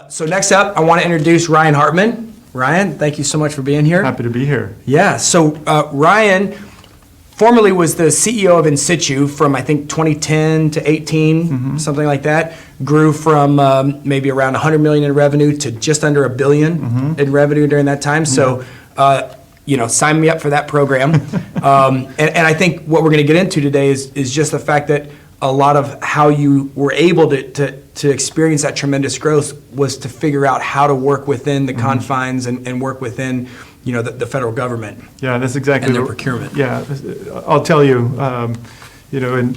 So next up, I want to introduce Ryan Hartman. Ryan, thank you so much for being here. Happy to be here. Yeah, so Ryan formerly was the CEO of In Situ from, I think, 2010 to 18, something like that. Grew from maybe around 100 million in revenue to just under $1 billion in revenue during that time. So, sign me up for that program. And I think what we're going to get into today is just the fact that a lot of how you were able to experience that tremendous growth was to figure out how to work within the confines and work within the federal government. Yeah, that's exactly. And their procurement. Yeah, I'll tell you,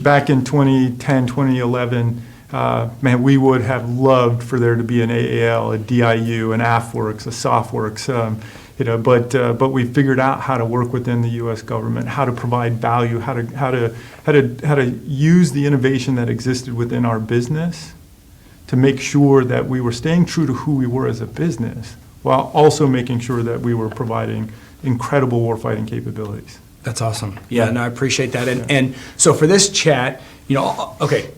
back in 2010, 2011, man, we would have loved for there to be an AAL, a DIU, an AFWorks, a SoftWorks, but we figured out how to work within the U.S. government, how to provide value, how to use the innovation that existed within our business to make sure that we were staying true to who we were as a business, while also making sure that we were providing incredible warfighting capabilities. That's awesome. Yeah, no, I appreciate that. And so for this chat,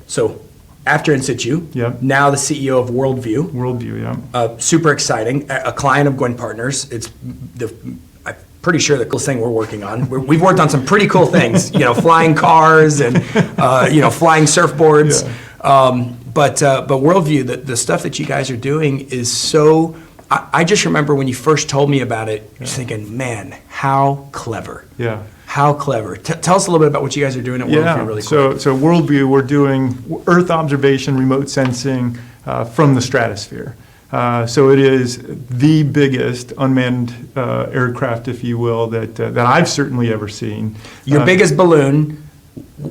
so after In Situ, now the CEO of Worldview. Worldview, yeah. Super exciting. A client of Gwyn Partners. I'm pretty sure the coolest thing we're working on. We've worked on some pretty cool things, flying cars and, flying surfboards. Yeah. But Worldview, the stuff that you guys are doing is so. I just remember when you first told me about it, just thinking, man, how clever. Yeah. How clever. Tell us a little bit about what you guys are doing at Worldview really quick. So Worldview, we're doing Earth observation, remote sensing from the stratosphere. So it is the biggest unmanned aircraft, if you will, that I've certainly ever seen. Your biggest balloon.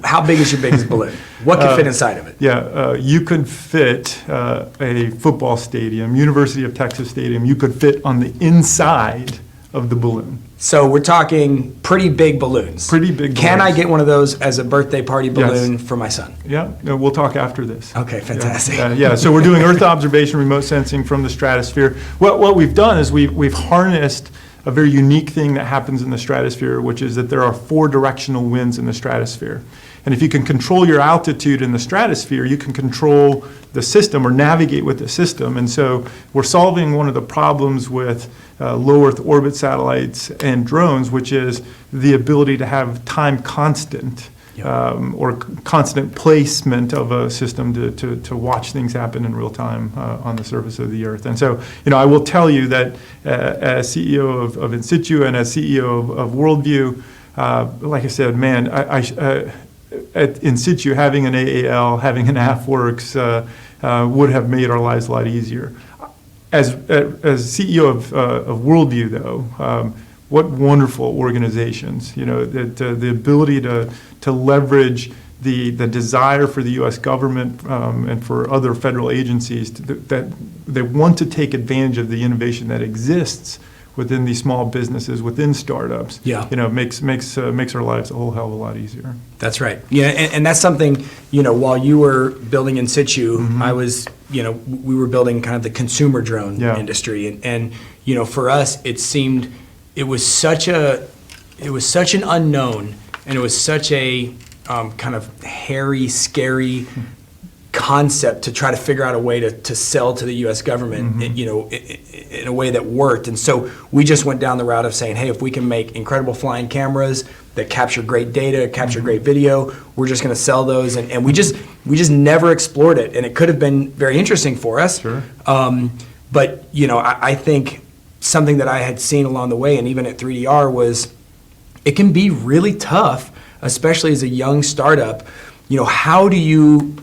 How big is your biggest balloon? What could fit inside of it? Yeah, you could fit a football stadium, University of Texas Stadium. You could fit on the inside of the balloon. So we're talking pretty big balloons. Pretty big balloons. Can I get one of those as a birthday party balloon for my son? Yeah, we'll talk after this. Okay, fantastic. Yeah, so we're doing Earth observation, remote sensing from the stratosphere. What we've done is we've harnessed a very unique thing that happens in the stratosphere, which is that there are 4 directional winds in the stratosphere. And if you can control your altitude in the stratosphere, you can control the system or navigate with the system. And so we're solving one of the problems with low Earth orbit satellites and drones, which is the ability to have time constant. Or constant placement of a system to watch things happen in real time on the surface of the Earth. And so, I will tell you that as CEO of In Situ and as CEO of Worldview, like I said, man, at In Situ, having an AAL, having an AFWorks would have made our lives a lot easier. As CEO of Worldview, though, what wonderful organizations, the ability to leverage the desire for the U.S. government and for other federal agencies that they want to take advantage of the innovation that exists within these small businesses, within startups. Yeah. Makes our lives a whole hell of a lot easier. That's right. Yeah, and that's something, while you were building In Situ, I was, we were building kind of the consumer drone industry. And for us, it seemed it was such an unknown, and it was such a kind of hairy, scary concept to try to figure out a way to sell to the U.S. government, in a way that worked. And so we just went down the route of saying, hey, if we can make incredible flying cameras that capture great data, capture great video, we're just going to sell those. And we just never explored it. And it could have been very interesting for us. Sure. But I think something that I had seen along the way, and even at 3DR, was it can be really tough, especially as a young startup. How do you?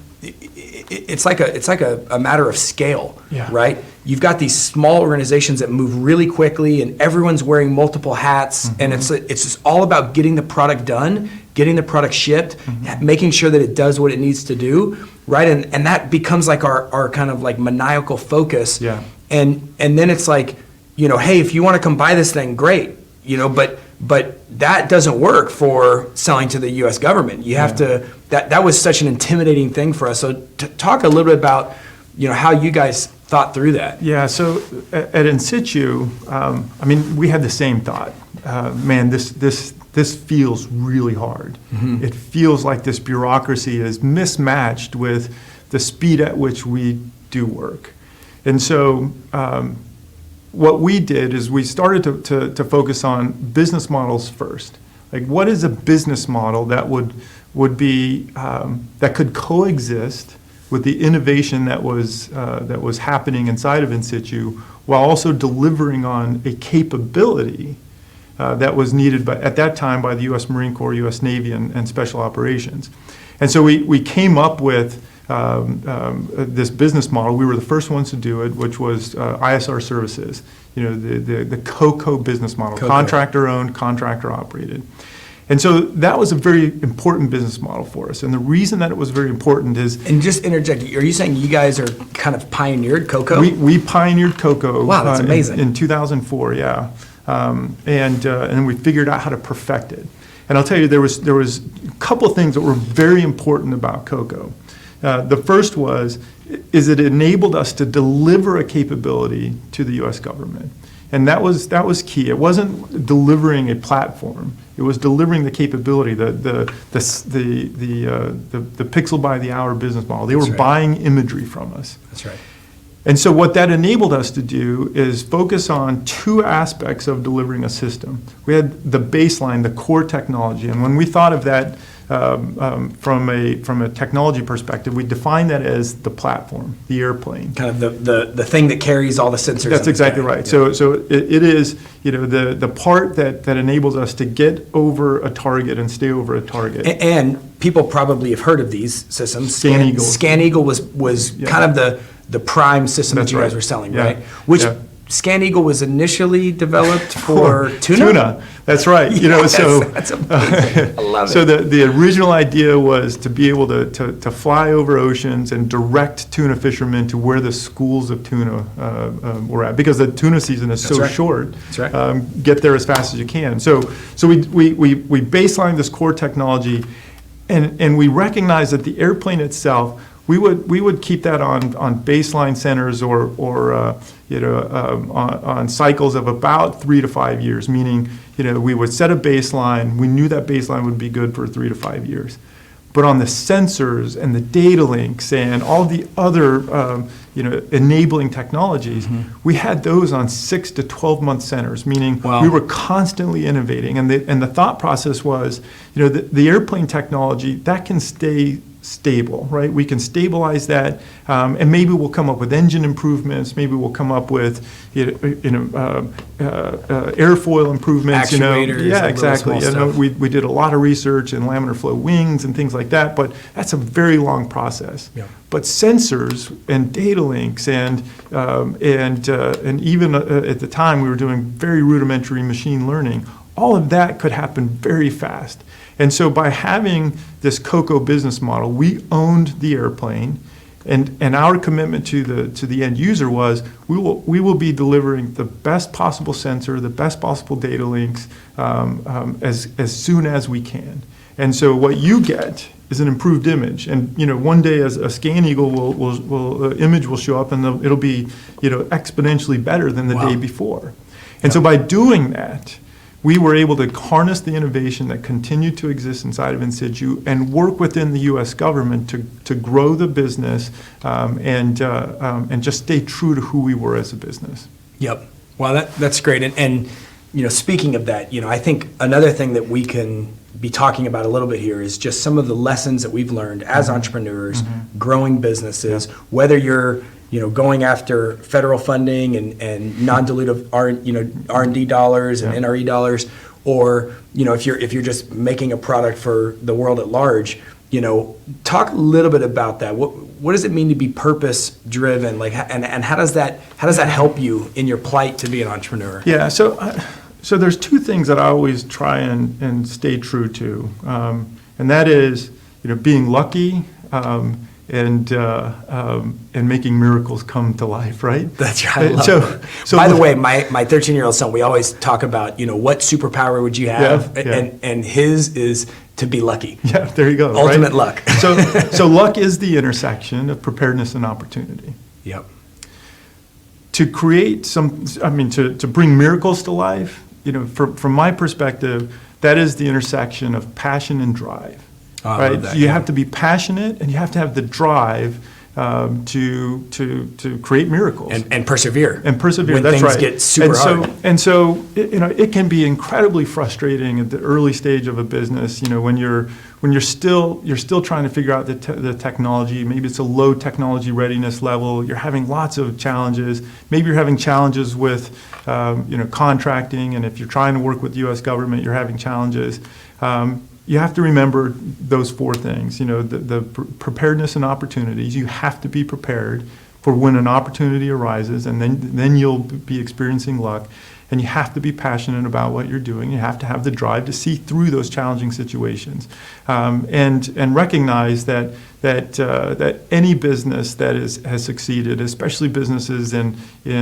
It's like a matter of scale, right? You've got these small organizations that move really quickly, and everyone's wearing multiple hats, and it's just all about getting the product done, getting the product shipped, making sure that it does what it needs to do, right? And that becomes like our kind of like maniacal focus. Yeah. And then it's like, hey, if you want to come buy this thing, great, but that doesn't work for selling to the U.S. government. You have to. That was such an intimidating thing for us. So talk a little bit about, how you guys thought through that. Yeah. So at In Situ, we had the same thought. Man, this feels really hard. It feels like this bureaucracy is mismatched with the speed at which we do work. And so what we did is we started to focus on business models first. Like, what is a business model that would be that could coexist with the innovation that was happening inside of In Situ, while also delivering on a capability that was needed at that time by the U.S. Marine Corps, U.S. Navy, and Special Operations. And so we came up with this business model. We were the first ones to do it, which was ISR services. The COCO business model, contractor owned, contractor operated. And so that was a very important business model for us. And the reason that it was very important is... And just interject, are you saying you guys are kind of pioneered COCO? We pionered COCO. Wow, that's amazing. In 2004, yeah. And we figured out how to perfect it. And I'll tell you, there was a couple of things that were very important about COCO. The first is it enabled us to deliver a capability to the U.S. government. And that was key. It wasn't delivering a platform. It was delivering the capability, the pixel by the hour business model. They were buying imagery from us. That's right. And so what that enabled us to do is focus on two aspects of delivering a system. We had the baseline, the core technology, and when we thought of that from a technology perspective, we defined that as the platform, the airplane. Kind of the thing that carries all the sensors. That's exactly right. Yeah. So it is the part that enables us to get over a target and stay over a target. And people probably have heard of these systems. Scan Eagle. Scan Eagle was kind of the prime system that you guys were selling, right? Which Scan Eagle was initially developed for tuna? Tuna, that's right. That's amazing. I love it. So the original idea was to be able to fly over oceans and direct tuna fishermen to where the schools of tuna were at, because the tuna season is so short. That's right. Get there as fast as you can. So we baselined this core technology, and we recognized that the airplane itself, we would keep that on baseline centers or on cycles of about 3 to 5 years, meaning we would set a baseline. We knew that baseline would be good for 3 to 5 years. But on the sensors and the data links and all the other enabling technologies, we had those on 6 to 12-month centers, meaning we were constantly innovating. And the thought process was, the airplane technology, that can stay stable, right? We can stabilize that, and maybe we'll come up with engine improvements. Maybe we'll come up with airfoil improvements. Actuators. Yeah, exactly. We did a lot of research in laminar flow wings and things like that, but that's a very long process. Yeah. But sensors and data links and even at the time we were doing very rudimentary machine learning. All of that could happen very fast. And so by having this COCO business model, we owned the airplane, and our commitment to the end user was we will be delivering the best possible sensor, the best possible data links as soon as we can. And so what you get is an improved image. And one day as a Scan Eagle image will show up, and it'll be exponentially better than the day before. And so by doing that, we were able to harness the innovation that continued to exist inside of In Situ and work within the U.S. government to grow the business and just stay true to who we were as a business. Yep. Well, that's great. And speaking of that, I think another thing that we can be talking about a little bit here is just some of the lessons that we've learned as entrepreneurs, growing businesses, whether you're going after federal funding and non-dilutive R&D dollars and NRE dollars, or if you're just making a product for the world at large, talk a little bit about that. What does it mean to be purpose driven? And how does that help you in your plight to be an entrepreneur? Yeah. So there's two things that I always try and stay true to, and that is being lucky. And making miracles come to life, right? That's right. I love it. By the way, my 13-year-old son, we always talk about, what superpower would you have? And his is to be lucky. Yeah, there you go. Ultimate luck. So luck is the intersection of preparedness and opportunity. Yep. To create to bring miracles to life, from my perspective, that is the intersection of passion and drive. Oh, right? I love that, You have to be passionate, and you have to have the drive to create miracles. And persevere. And persevere, when that's things right. get super hard. And so, it can be incredibly frustrating at the early stage of a business, when you're still trying to figure out the technology. Maybe it's a low technology readiness level. You're having lots of challenges. Maybe you're having challenges with, contracting, and if you're trying to work with the U.S. government, you're having challenges. You have to remember those four things, the preparedness and opportunities. You have to be prepared for when an opportunity arises, and then you'll be experiencing luck. And you have to be passionate about what you're doing. You have to have the drive to see through those challenging situations, and recognize that any business that has succeeded, especially businesses in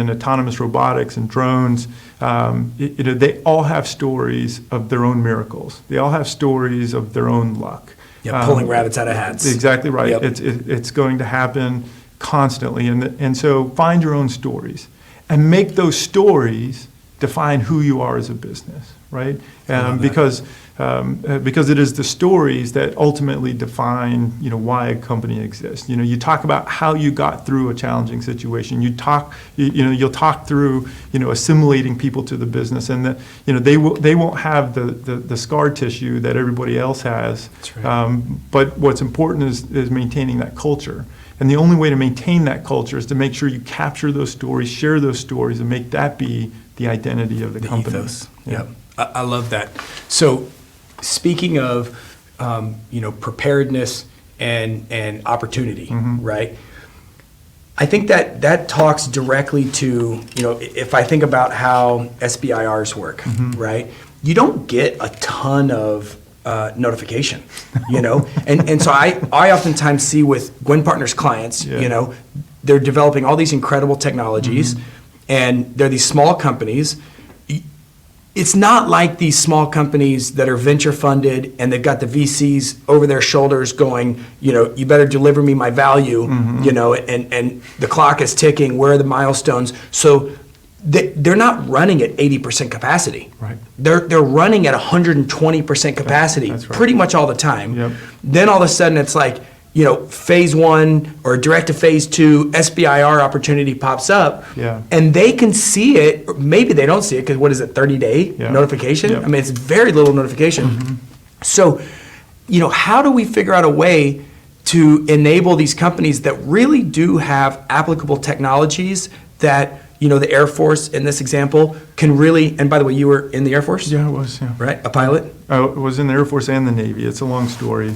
autonomous robotics and drones, they all have stories of their own miracles. They all have stories of their own luck. Yeah, pulling rabbits out of hats. Exactly right. Yep. It's going to happen constantly, and so find your own stories and make those stories define who you are as a business, right? Because it is the stories that ultimately define, why a company exists. You talk about how you got through a challenging situation. You'll talk through, assimilating people to the business, and that, they won't have the scar tissue that everybody else has. That's right. But what's important is maintaining that culture. And the only way to maintain that culture is to make sure you capture those stories, share those stories, and make that be the identity of the company. Ethos. Yeah. I love that. So, speaking of, preparedness and opportunity, right? I think that talks directly to, if I think about how SBIRs work, right? You don't get a ton of notification, and so I oftentimes see with Gwen Partners clients, they're developing all these incredible technologies, and they're these small companies. It's not like these small companies that are venture funded and they've got the VCs over their shoulders going, you better deliver me my value, and the clock is ticking. Where are the milestones? So they're not running at 80% capacity. Right. They're running at 120% capacity That's right. pretty much all the time. Yep. Then all of a sudden it's like, phase one or direct to phase two SBIR opportunity pops up, and they can see it, or maybe they don't see it because what is it, 30-day notification? Yep. I mean, it's very little notification. So, how do we figure out a way to enable these companies that really do have applicable technologies that, the Air Force in this example can really, and by the way, you were in the Air Force? Yeah, I was, yeah. Right? A pilot? I was in the Air Force and the Navy. It's a long story.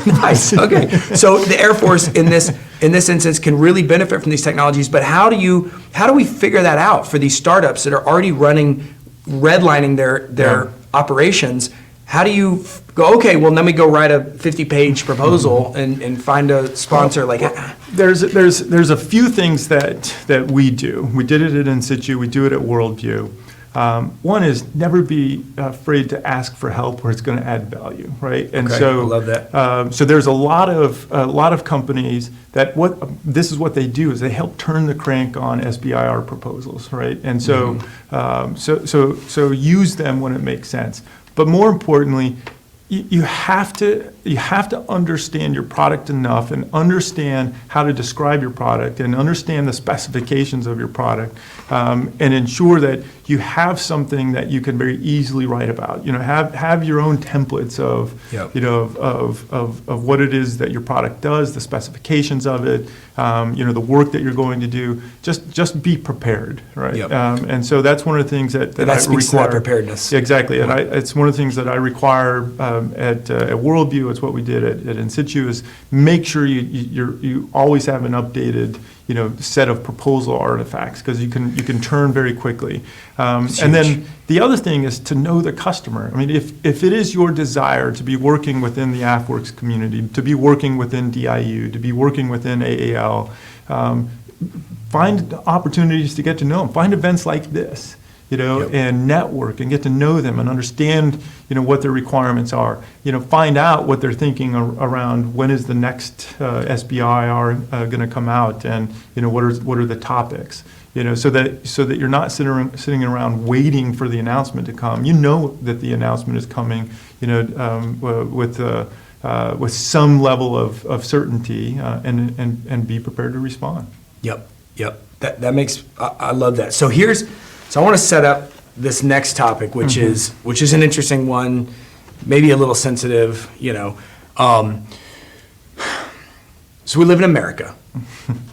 Nice. Okay. So the Air Force in this instance can really benefit from these technologies, but how do we figure that out for these startups that are already redlining their operations? How do you go, okay, well, let me go write a 50-page proposal and find a sponsor? There's a few things that we do. We did it at In Situ. We do it at Worldview. One is never be afraid to ask for help where it's going to add value, right? And okay, so I love that. So there's a lot of companies that this is what they do is they help turn the crank on SBIR proposals, right? And so so use them when it makes sense. But more importantly, you have to understand your product enough and understand how to describe your product and understand the specifications of your product, and ensure that you have something that you can very easily write about. Have your own templates of of what it is that your product does, the specifications of it, the work that you're going to do. Just be prepared, right? Yep. And so that's one of the things that I speaks to that require. preparedness. Exactly, and it's one of the things that I require at Worldview. It's what we did at In Situ is make sure you always have an updated set of proposal artifacts, because you can turn very quickly. And then the other thing is to know the customer. I mean, if it is your desire to be working within the AFWorks community, to be working within DIU, to be working within AAL, find opportunities to get to know them. Find events like this, and network and get to know them and understand, what their requirements are. Find out what they're thinking around when is the next SBIR going to come out, and what are the topics. So that you're not sitting around waiting for the announcement to come. That the announcement is coming. With with some level of certainty and be prepared to respond. Yep. That makes, I love that. So I want to set up this next topic, which is an interesting one, maybe a little sensitive, so we live in America.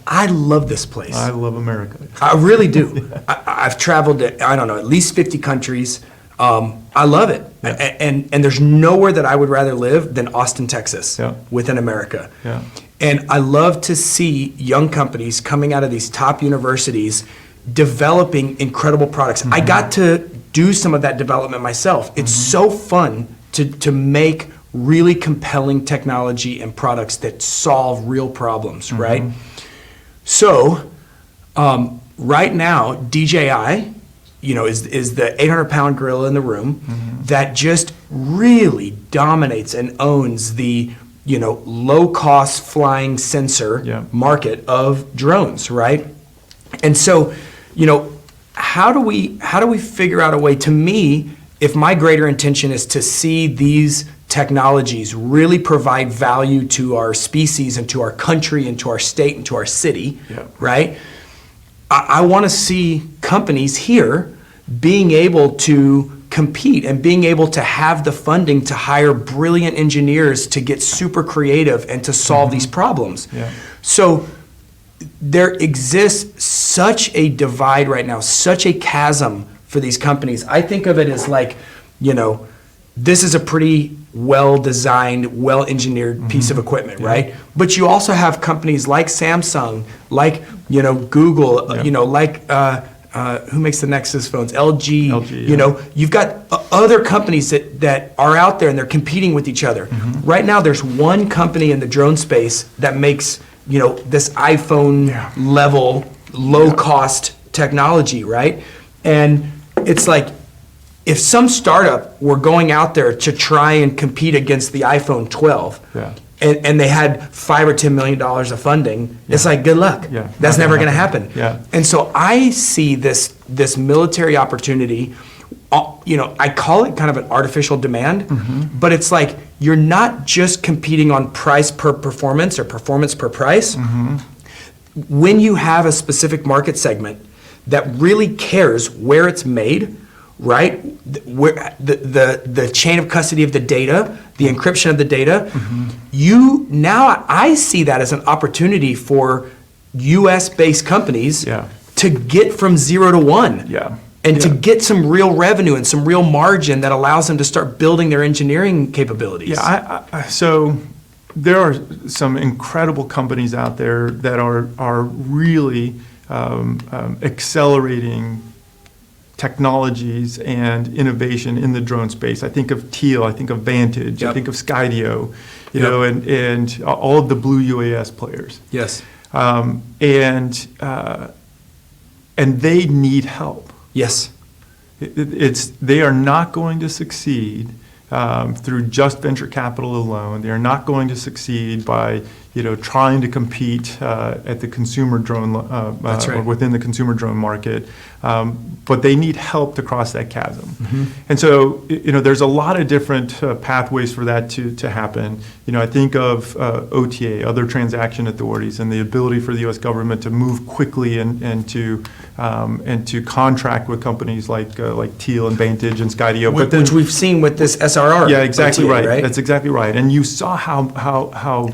I love this place. I love America. I really do. I've traveled to, I don't know, at least 50 countries. I love it. Yeah. And there's nowhere that I would rather live than Austin, Texas, within America. Yeah. And I love to see young companies coming out of these top universities developing incredible products. I got to do some of that development myself. It's so fun to make really compelling technology and products that solve real problems, right? So right now, DJI, is the 800-pound gorilla in the room that just really dominates and owns the low-cost flying sensor market of drones, right? And so, how do we figure out a way? To me, if my greater intention is to see these technologies really provide value to our species and to our country and to our state and to our city, right? I want to see companies here being able to compete and being able to have the funding to hire brilliant engineers to get super creative and to solve these problems. So there exists such a divide right now, such a chasm for these companies. I think of it as like, this is a pretty well-designed, well-engineered piece of equipment, right? But you also have companies like Samsung, like Google, like who makes the Nexus phones? LG. You've got other companies that are out there and they're competing with each other. Right now, there's one company in the drone space that makes this iPhone level, low-cost technology, right? And it's like, if some startup were going out there to try and compete against the iPhone 12, and they had $5 or $10 million of funding, it's like, good luck. That's never going to happen. And so I see this military opportunity. I call it kind of an artificial demand, but it's like you're not just competing on price per performance or performance per price. When you have a specific market segment that really cares where it's made, right? Where the chain of custody of the data, the encryption of the data, I see that as an opportunity for US-based companies to get from 0 to 1. And to get some real revenue and some real margin that allows them to start building their engineering capabilities. So there are some incredible companies out there that are really accelerating technologies and innovation in the drone space. I think of Teal, I think of Vantage, I think of Skydio, and all of the blue UAS players. And they need help. They are not going to succeed through just venture capital alone. They are not going to succeed by trying to compete at the consumer drone or within the consumer drone market. But they need help to cross that chasm. And so there's a lot of different pathways for that to happen. I think of OTA, other transaction authorities, and the ability for the U.S. government to move quickly and to contract with companies like Teal and Vantage and Skydio. Which we've seen with this SRR. Yeah, exactly OTA, right. That's exactly right. And you saw how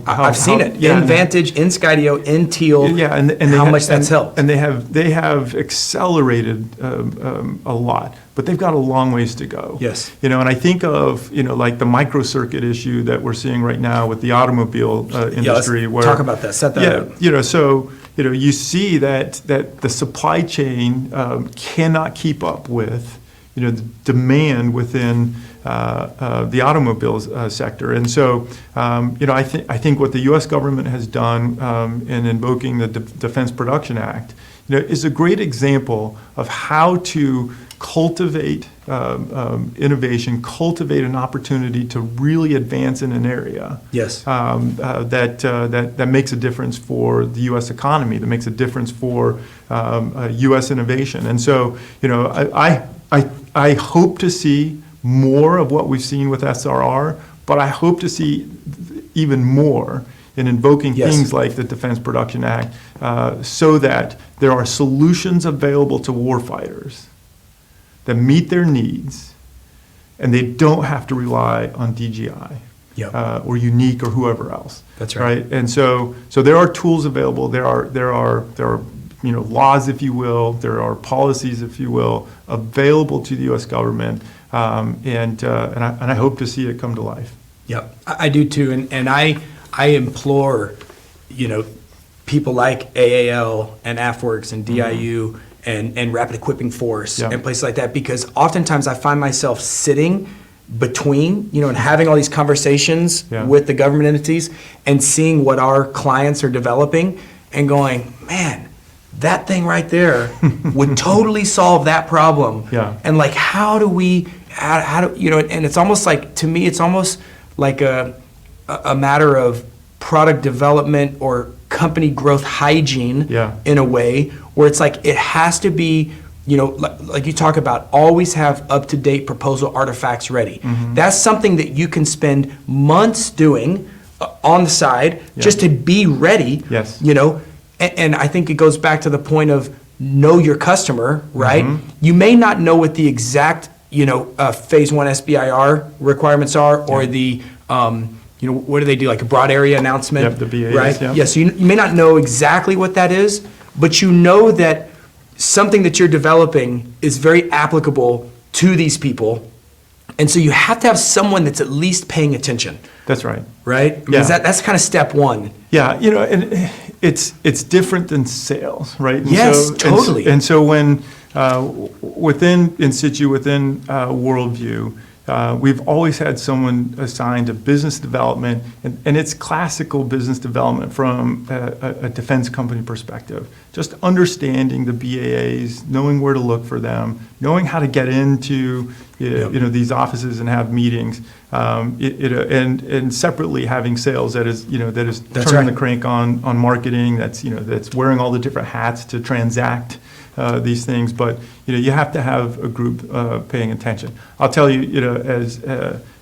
I've seen it in Vantage, in Skydio, in Teal. And how much that's helped. And they have accelerated a lot, but they've got a long ways to go. And I think of like the microcircuit issue that we're seeing right now with the automobile industry. Let's talk about that. Set that up. So you see that the supply chain cannot keep up with the demand within the automobile sector. And so, I think what the U.S. government has done in invoking the Defense Production Act, is a great example of how to cultivate innovation, cultivate an opportunity to really advance in an area that makes a difference for the U.S. economy, that makes a difference for U.S. innovation. And so, I hope to see more of what we've seen with SRR, but I hope to see even more in invoking Yes. things like the Defense Production Act, so that there are solutions available to warfighters that meet their needs, and they don't have to rely on DGI. Yep. Or Unique or whoever else. That's right. And so there are tools available. There are laws, if you will. There are policies, if you will, available to the U.S. government, and I hope to see it come to life. Yep, I do too, and I implore, people like AAL and AFWorks and DIU and Rapid Equipping Force and places like that, because oftentimes I find myself sitting between, and having all these conversations with the government entities and seeing what our clients are developing and going, man, that thing right there would totally solve that problem. Yeah. And like, how do, and it's almost like, to me, it's almost like a matter of product development or company growth hygiene in a way where it's like, it has to be, like you talk about, always have up-to-date proposal artifacts ready. That's something that you can spend months doing on the side just to be ready. Yes. And I think it goes back to the point of know your customer, right? You may not know what the exact, phase 1 SBIR requirements are, or the, what do they do, like a broad area announcement? Yep, the BAs, right? yeah. Yes, you may not know exactly what that is, but you know that something that you're developing is very applicable to these people. And so you have to have someone that's at least paying attention. That's right. Right? Because that's kind of step one. Yeah, and it's different than sales, right? And Yes, totally. And so when within In Situ, within Worldview, we've always had someone assigned to business development, and it's classical business development from a defense company perspective. Just understanding the BAAs, knowing where to look for them, knowing how to get into these offices and have meetings, and separately having sales that is turning the crank on marketing. That's wearing all the different hats to transact these things, but you have to have a group paying attention. I'll tell you,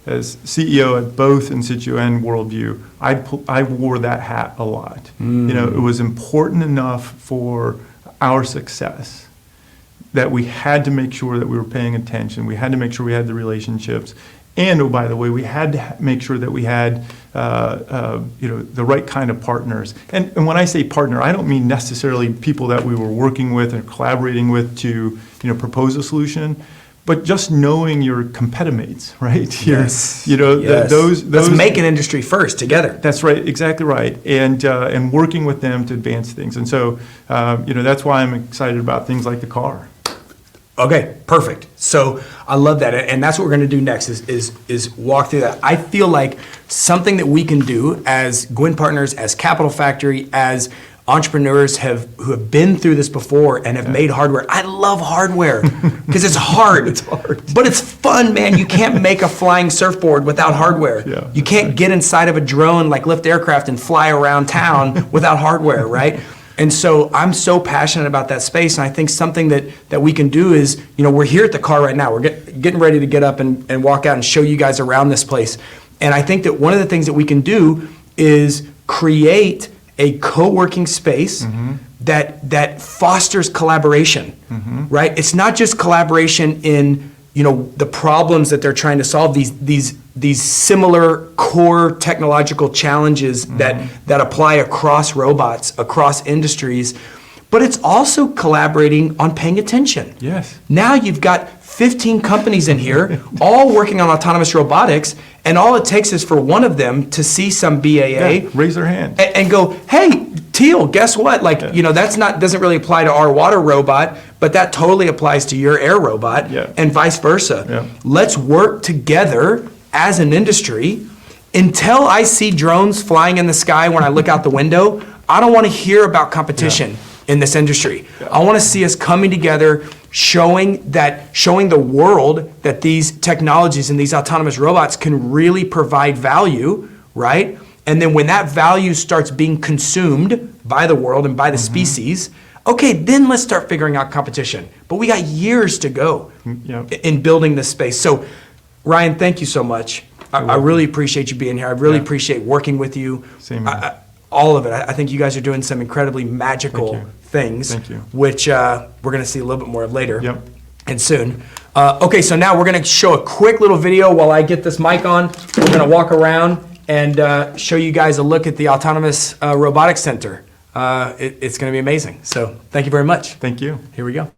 as CEO at both In Situ and Worldview, I wore that hat a lot. It was important enough for our success that we had to make sure that we were paying attention. We had to make sure we had the relationships. And, oh, by the way, we had to make sure that we had, the right kind of partners. And when I say partner, I don't mean necessarily people that we were working with and collaborating with to, propose a solution, but just knowing your competimates, right? Yes. Those. Let's make an industry first together. That's right, exactly right. And working with them to advance things. And so, that's why I'm excited about things like the car. Okay, perfect. So I love that, and that's what we're going to do next is walk through that. I feel like something that we can do as Gwin Partners, as Capital Factory, as entrepreneurs who have been through this before and have made hardware. I love hardware because it's hard. It's hard. But it's fun, man. You can't make a flying surfboard without hardware. Yeah, you can't get inside of a drone like Lift Aircraft and fly around town without hardware, right? And so I'm so passionate about that space, and I think something that we can do is, we're here at the car right now. We're getting ready to get up and walk out and show you guys around this place. And I think that one of the things that we can do is create a co-working space that fosters collaboration, right? It's not just collaboration in the problems that they're trying to solve, these similar core technological challenges that apply across robots, across industries, but it's also collaborating on paying attention. Yes. Now you've got 15 companies in here, all working on autonomous robotics, and all it takes is for one of them to see some BAA, raise their hand, and go, "Hey, Teal, guess what? Doesn't really apply to our water robot, but that totally applies to your air robot, and vice versa. Yeah. Let's work together as an industry. Until I see drones flying in the sky when I look out the window, I don't want to hear about competition in this industry. I want to see us coming together, showing the world that these technologies and these autonomous robots can really provide value, right? And then when that value starts being consumed by the world and by the species, okay, then let's start figuring out competition. But we got years to go in building this space. So, Ryan, thank you so much. I really appreciate you being here. I really Yeah. appreciate working with you. Same here. All of it. I think you guys are doing some incredibly magical Thank you. things, Thank you. which we're going to see a little bit more of later. Yep. And soon. Okay, so now we're going to show a quick little video while I get this mic on. We're going to walk around and show you guys a look at the Autonomous Robotics Center. It's going to be amazing. So thank you very much. Thank you. Here we go.